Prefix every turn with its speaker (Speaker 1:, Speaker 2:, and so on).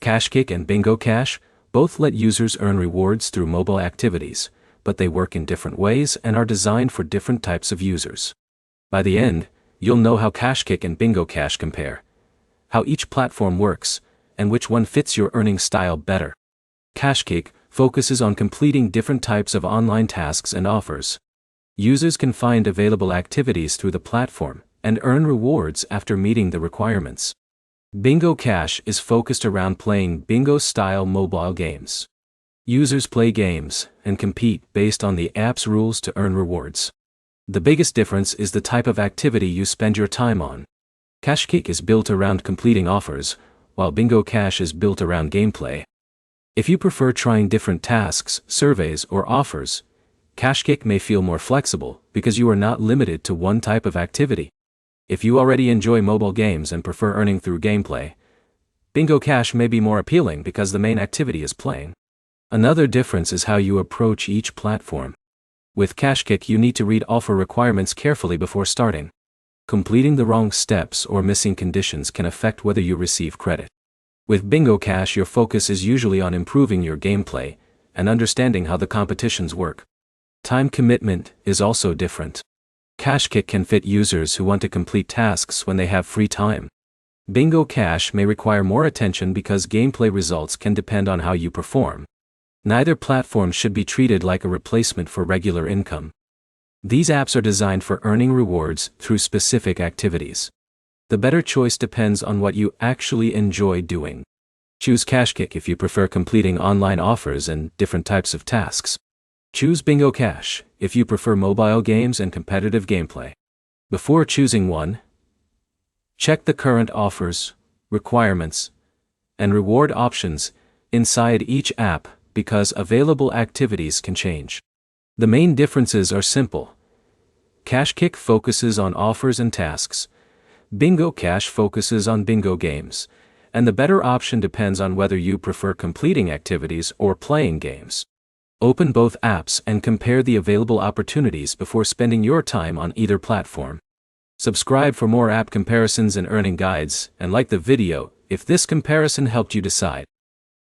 Speaker 1: KashKick and Bingo Cash both let users earn rewards through mobile activities, but they work in different ways and are designed for different types of users. By the end, you'll know how KashKick and Bingo Cash compare, how each platform works, and which one fits your earning style better. KashKick focuses on completing different types of online tasks and offers. Users can find available activities through the platform and earn rewards after meeting the requirements. Bingo Cash is focused around playing bingo-style mobile games. Users play games and compete based on the app's rules to earn rewards. The biggest difference is the type of activity you spend your time on. KashKick is built around completing offers, while Bingo Cash is built around gameplay. If you prefer trying different tasks, surveys, or offers, KashKick may feel more flexible because you are not limited to one type of activity. If you already enjoy mobile games and prefer earning through gameplay, Bingo Cash may be more appealing because the main activity is playing. Another difference is how you approach each platform. With KashKick, you need to read offer requirements carefully before starting. Completing the wrong steps or missing conditions can affect whether you receive credit. With Bingo Cash, your focus is usually on improving your gameplay and understanding how the competitions work. Time commitment is also different. KashKick can fit users who want to complete tasks when they have free time. Bingo Cash may require more attention because gameplay results can depend on how you perform. Neither platform should be treated like a replacement for regular income. These apps are designed for earning rewards through specific activities. The better choice depends on what you actually enjoy doing. Choose KashKick if you prefer completing online offers and different types of tasks. Choose Bingo Cash if you prefer mobile games and competitive gameplay. Before choosing one, check the current offers, requirements, and reward options inside each app because available activities can change. The main differences are simple. KashKick focuses on offers and tasks. Bingo Cash focuses on bingo games, and the better option depends on whether you prefer completing activities or playing games. Open both apps and compare the available opportunities before spending your time on either platform. Subscribe for more app comparisons and earning guides, and like the video if this comparison helped you decide.